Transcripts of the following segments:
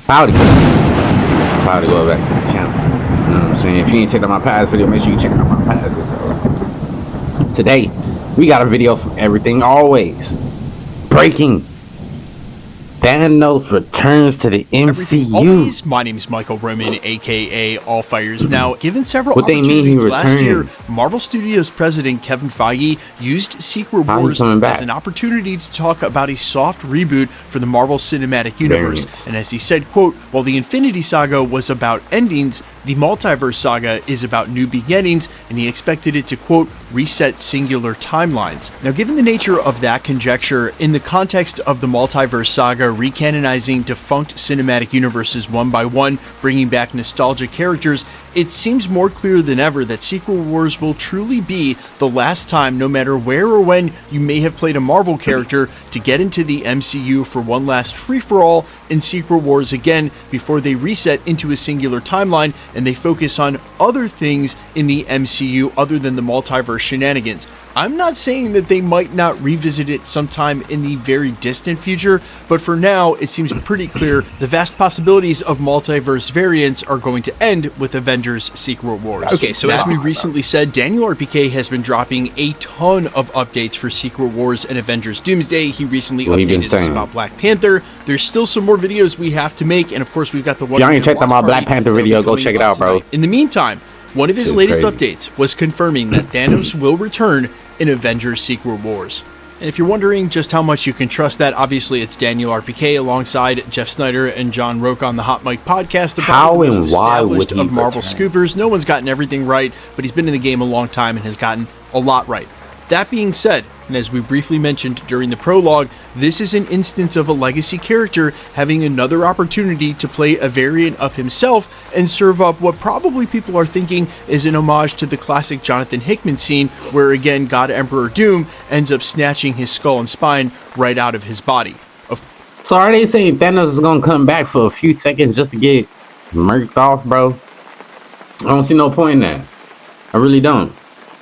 Cloudy. It's Cloudy. Go back to the channel. You know what I'm saying? If you ain't checked out my past video, make sure you check out my past video. Today, we got a video for everything always. Breaking. THANOS returns to the MCU. Always. My name is Michael Roman, aka Allfires. Now, given several What they mean opportunities he last year, returned? Marvel Studios president Kevin Feige used Secret How he Wars coming back? as an opportunity to talk about a soft reboot for the Marvel Cinematic Universe. Variants. And as he said, quote, while the Infinity Saga was about endings, the Multiverse Saga is about new beginnings, and he expected it to, quote, reset singular timelines. Now, given the nature of that conjecture, in the context of the Multiverse Saga recanonizing defunct cinematic universes one by one, bringing back nostalgic characters, it seems more clear than ever that Secret Wars will truly be the last time, no matter where or when you may have played a Marvel character, to get into the MCU for one last free-for-all in Secret Wars again before they reset into a singular timeline and they focus on other things in the MCU other than the multiverse shenanigans. I'm not saying that they might not revisit it sometime in the very distant future, but for now, it seems pretty clear the vast possibilities of multiverse variants are going to end with Avengers Secret Wars. Okay, so as we recently said, Daniel RPK has been dropping a ton of updates for Secret Wars and Avengers Doomsday. He recently updated us about Black Panther. There's still some more videos we have to make, and of course, we've got the one. If y'all ain't checked out my Black Panther video, go check it out, bro. In the meantime, one of his latest updates was confirming that Thanos will return in Avengers Secret Wars. And if you're wondering just how much you can trust that, obviously it's Daniel RPK alongside Jeff Snyder and John Roque on the Hot Mic podcast. How and why would he of Marvel return? scoopers. No one's gotten everything right, but he's been in the game a long time and has gotten a lot right. That being said, and as we briefly mentioned during the prologue, this is an instance of a legacy character having another opportunity to play a variant of himself and serve up what probably people are thinking is an homage to the classic Jonathan Hickman scene where again God Emperor Doom ends up snatching his skull and spine right out of his body. So are they saying Thanos is gonna come back for a few seconds just to get murked off, bro? I don't see no point in that. I really don't.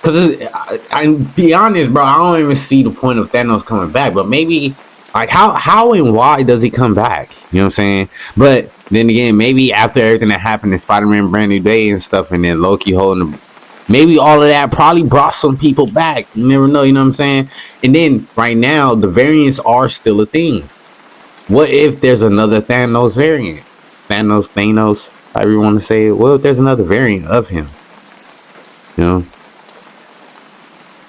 Cause I be honest, bro, I don't even see the point of Thanos coming back. But maybe, like, how and why does he come back? You know what I'm saying? But then again, maybe after everything that happened in Spider-Man Brand New Day and stuff, and then Loki holding the, maybe all of that probably brought some people back. You never know. You know what I'm saying? And then right now, the variants are still a thing. What if there's another Thanos variant? Thanos, however you want to say it. What if there's another variant of him? You know?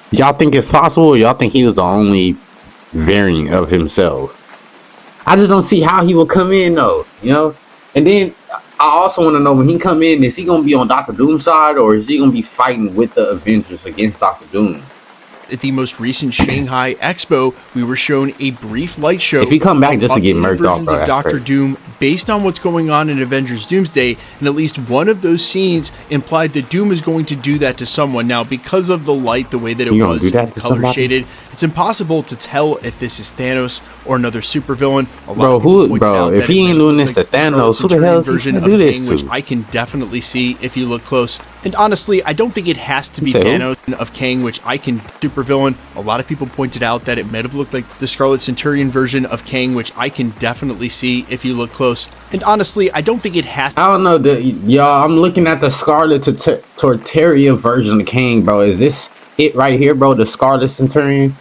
Y'all think it's possible, or y'all think he was the only variant of himself? I just don't see how he will come in, though, you know? And then I also want to know, when he come in, is he going to be on Dr. Doom's side, or is he going to be fighting with the Avengers against Dr. Doom? At the most recent Shanghai Expo, we were shown a brief light show. If he come back just to get murked off, bro, of Dr. Doom, based on what's going on in Avengers Doomsday, and at least one of those scenes implied that Doom is going to do that to someone. Now, because of the light, the way that it was color shaded, it's impossible to tell if this is Thanos or another supervillain. Bro, if he ain't doing this to Thanos, who the hell is he gonna do this to? Which I can definitely see if you look close. And honestly, I don't think it has to be Thanos of Kang, which I can supervillain. A lot of people pointed out that it might have looked like the Scarlet Centurion version of Kang, which I can definitely see if you look close. And honestly, I don't think it has to. I don't know, y'all. I'm looking at the Scarlet Torteria version of Kang, bro. Is this it right here, bro? The Scarlet Centurion?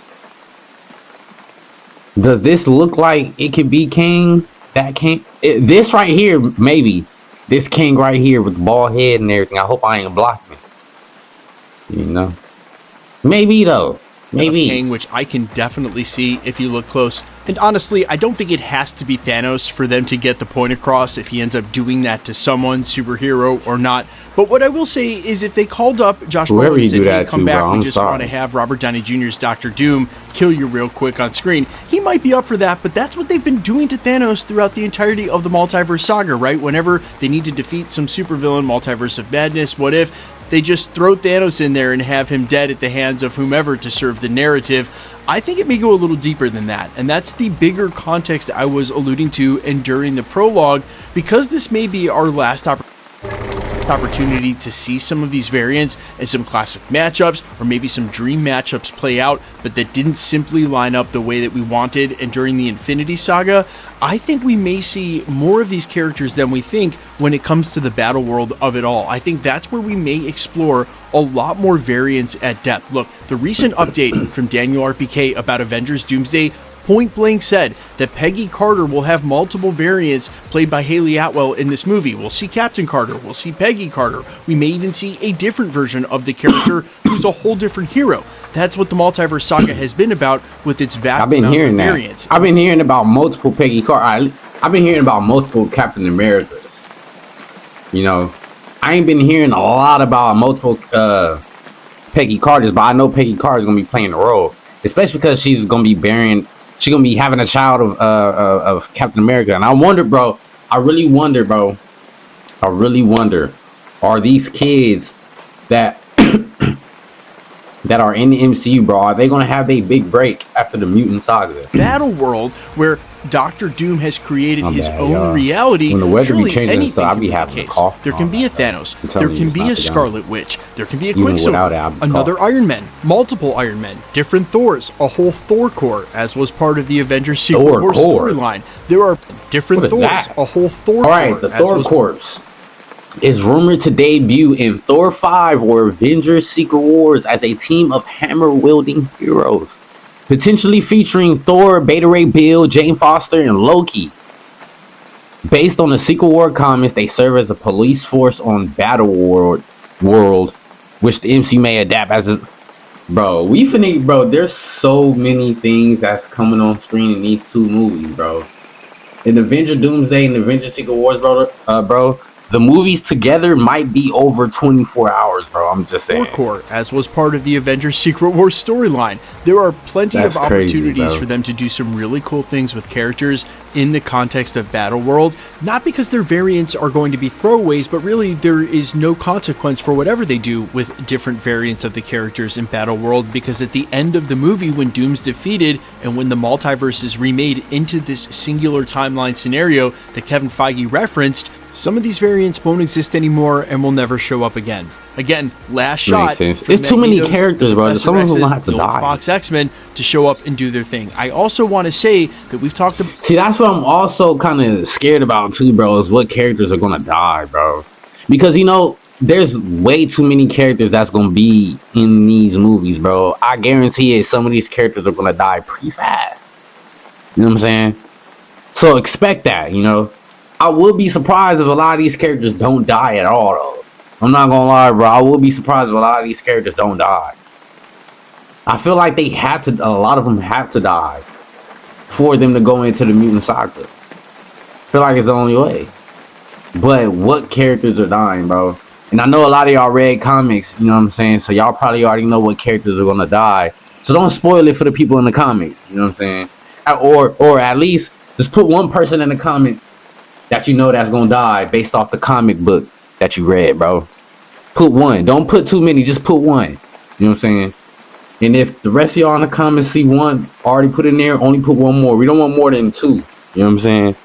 Does this look like it could be Kang? That Kang? This right here, maybe. This Kang right here with the bald head and everything. I hope I ain't blocking. You know? Maybe, though. Maybe. Kang, which I can definitely see if you look close. And honestly, I don't think it has to be Thanos for them to get the point across if he ends up doing that to someone, superhero or not. But what I will say is if they called up Josh Brolin and said, hey, come back, we just want to have Robert Downey Jr.'s Dr. Doom kill you real quick on screen, he might be up for that, but that's what they've been doing to Thanos throughout the entirety of the Multiverse Saga, right? Whenever they need to defeat some supervillain, Multiverse of Madness, what if they just throw Thanos in there and have him dead at the hands of whomever to serve the narrative? I think it may go a little deeper than that, and that's the bigger context I was alluding to and during the prologue, because this may be our last opportunity. missed opportunity to see some of these variants and some classic matchups, or maybe some dream matchups play out, but that didn't simply line up the way that we wanted. And during the Infinity Saga, I think we may see more of these characters than we think when it comes to the battle world of it all. I think that's where we may explore a lot more variants at depth. Look, the recent update from Daniel RPK about Avengers Doomsday point blank said that Peggy Carter will have multiple variants played by Haley Atwell in this movie. We'll see Captain Carter, we'll see Peggy Carter, we may even see a different version of the character who's a whole different hero. That's what the Multiverse Saga has been about with its vast amount of variants. I've been hearing about multiple Peggy Carter. I've been hearing about multiple Captain Americas. You know, I ain't been hearing a lot about multiple Peggy Carters, but I know Peggy Carter is gonna be playing the role, especially because she's gonna be having a child of Captain America. And I wonder, bro. I really wonder, are these kids that that are in the MCU, bro, are they gonna have their big break after the Mutant Saga? Battleworld, where Doctor Doom has created his own reality. When the weather be changing and stuff, I be having a cough. There can be a Thanos, there can be a Scarlet Witch, there can be a Quicksilver, another Iron Man, multiple Iron Men, different Thors, a whole Thor Corps, as was part of the Avengers Secret Wars storyline. There are different Thors, a whole Thor Corps. Alright, the Thor Corps is rumored to debut in Thor 5 or Avengers Secret Wars as a team of hammer-wielding heroes, potentially featuring Thor, Beta Ray Bill, Jane Foster, and Loki. Based on the Secret War comics, they serve as a police force on Battleworld, which the MC may adapt as a... Bro, there's so many things that's coming on screen in these two movies, bro. In Avengers Doomsday and Avengers Secret Wars, bro, the movies together might be over 24 hours, bro. I'm just saying. Corps, as was part of the Avengers Secret Wars storyline. There are plenty of opportunities for them to do some really cool things with characters in the context of Battleworld. Not because their variants are going to be throwaways, but really there is no consequence for whatever they do with different variants of the characters in Battleworld, because at the end of the movie, when Doom's defeated and when the multiverse is remade into this singular timeline scenario that Kevin Feige referenced, some of these variants won't exist anymore and will never show up again. Again, last shot. It's too many characters, bro. Some of them will have to die. Fox X-Men to show up and do their thing. I also want to say that we've talked about... See, that's what I'm also kind of scared about too, bro, is what characters are going to die, bro. Because, you know, there's way too many characters that's going to be in these movies, bro. I guarantee it, some of these characters are going to die pretty fast. You know what I'm saying? So expect that, you know. I would be surprised if a lot of these characters don't die at all, though. I'm not gonna lie, bro. I would be surprised if a lot of these characters don't die. I feel like they have to, a lot of them have to die for them to go into the Mutant Saga. I feel like it's the only way. But what characters are dying, bro? And I know a lot of y'all read comics, you know what I'm saying? So y'all probably already know what characters are gonna die. So don't spoil it for the people in the comics, you know what I'm saying? Or at least just put one person in the comments that you know that's gonna die based off the comic book that you read, bro. Put one. Don't put too many, just put one. You know what I'm saying? And if the rest of y'all in the comments see one already put in there, only put one more. We don't want more than two. You know what I'm saying?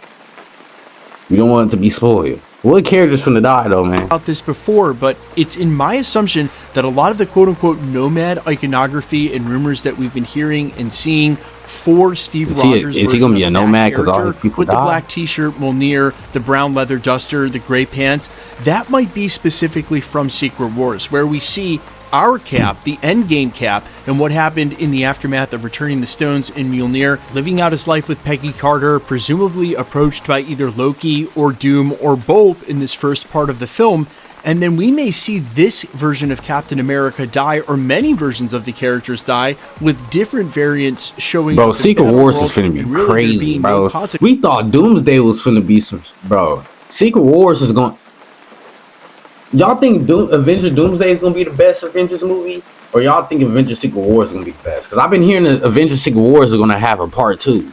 We don't want it to be spoiled. What characters finna die though, man? About this before, but it's in my assumption that a lot of the quote-unquote nomad iconography and rumors that we've been hearing and seeing for Steve Rogers, is he gonna be a nomad because all his people with died? The black t-shirt, Mjolnir, the brown leather duster, the gray pants, that might be specifically from Secret Wars, where we see our Cap, the endgame Cap, and what happened in the aftermath of returning the stones in Mjolnir, living out his life with Peggy Carter, presumably approached by either Loki or Doom or both in this first part of the film. And then we may see this version of Captain America die, or many versions of the characters die, with different variants showing up. Bro, Secret Wars is finna be crazy, bro. We thought Doomsday was finna be some... Bro, Secret Wars is going... Y'all think Avengers Doomsday is gonna be the best Avengers movie? Or y'all think Avengers Secret Wars is gonna be the best? Because I've been hearing that Avengers Secret Wars is gonna have a part 2.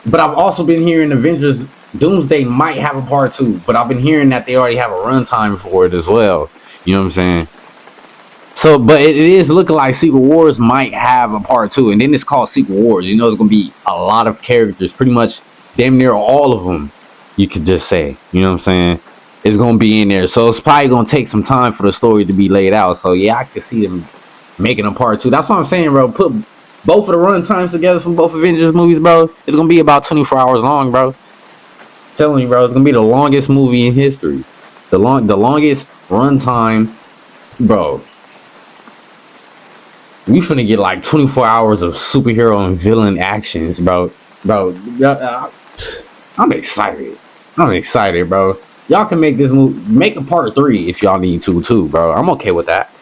But I've also been hearing Avengers Doomsday might have a part 2, but I've been hearing that they already have a runtime for it as well. You know what I'm saying? So, but it is looking like Secret Wars might have a part 2, and then it's called Secret Wars. You know, it's gonna be a lot of characters, pretty much damn near all of them. You could just say, you know what I'm saying? is gonna be in there. So it's probably gonna take some time for the story to be laid out. So yeah, I could see them making a part 2. That's what I'm saying, bro. Put both of the run times together from both Avengers movies, bro. It's gonna be about 24 hours long, bro. Telling you, bro, it's gonna be the longest movie in history. The longest run time, bro. We finna get like 24 hours of superhero and villain actions, bro. I'm excited. Bro. Y'all can make this movie, make a part 3 if y'all need to, too, bro. I'm okay with that.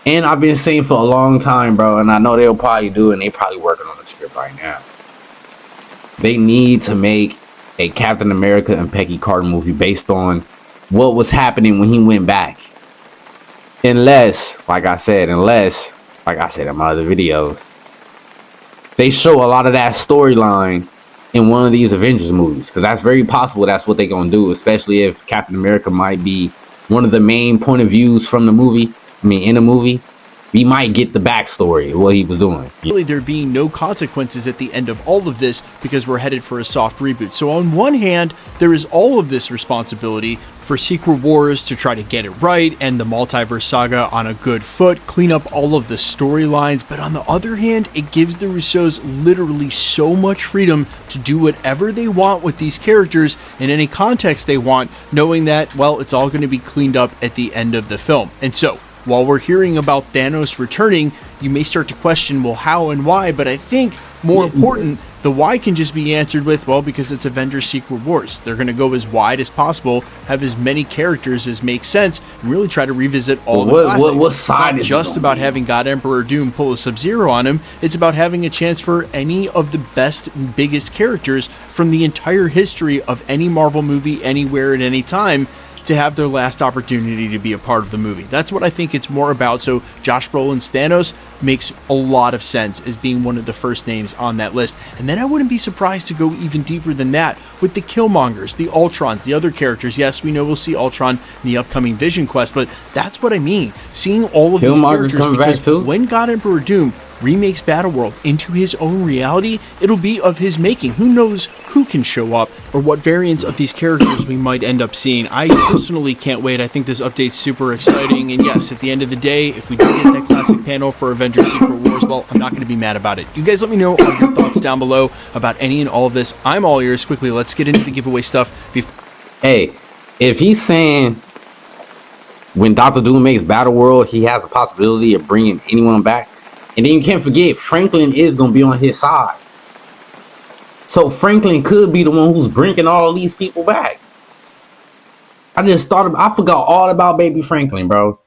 And I've been saying for a long time, bro, and I know they'll probably do it, and they probably working on the script right now. They need to make a Captain America and Peggy Carter movie based on what was happening when he went back. Unless, like I said in my other videos, they show a lot of that storyline in one of these Avengers movies, because that's very possible that's what they're gonna do, especially if Captain America might be one of the main point of views from the movie. In the movie, we might get the backstory of what he was doing. Really, there being no consequences at the end of all of this because we're headed for a soft reboot. So on one hand, there is all of this responsibility for Secret Wars to try to get it right and the multiverse saga on a good foot, clean up all of the storylines. But on the other hand, it gives the Russos literally so much freedom to do whatever they want with these characters in any context they want, knowing that, well, it's all going to be cleaned up at the end of the film. And so, while we're hearing about Thanos returning, you may start to question, well, how and why, but I think more important, the why can just be answered with, well, because it's Avengers Secret Wars. They're going to go as wide as possible, have as many characters as makes sense, and really try to revisit all the classics. What side it's not just about having God Emperor Doom pull a Sub-Zero on him, it's about having a chance for any of the best and biggest characters from the entire history of any Marvel movie, anywhere at any time, to have their last opportunity to be a part of the movie. That's what I think it's more about. So Josh Brolin's Thanos makes a lot of sense as being one of the first names on that list. And then I wouldn't be surprised to go even deeper than that with the Killmongers, the Ultrons, the other characters. Yes, we know we'll see Ultron in the upcoming Vision Quest, but that's what I mean. Seeing all of these characters, because when God Emperor Doom remakes Battleworld into his own reality, it'll be of his making. Who knows who can show up or what variants of these characters we might end up seeing. I personally can't wait. I think this update's super exciting. And yes, at the end of the day, if we do get that classic panel for Avengers Secret Wars, well, I'm not going to be mad about it. You guys let me know all your thoughts down below about any and all of this. I'm all ears. Quickly, let's get into the giveaway stuff. Hey, if he's saying when Dr. Doom makes Battleworld, he has a possibility of bringing anyone back, and then you can't forget, Franklin is going to be on his side. So Franklin could be the one who's bringing all of these people back. I forgot all about baby Franklin, bro.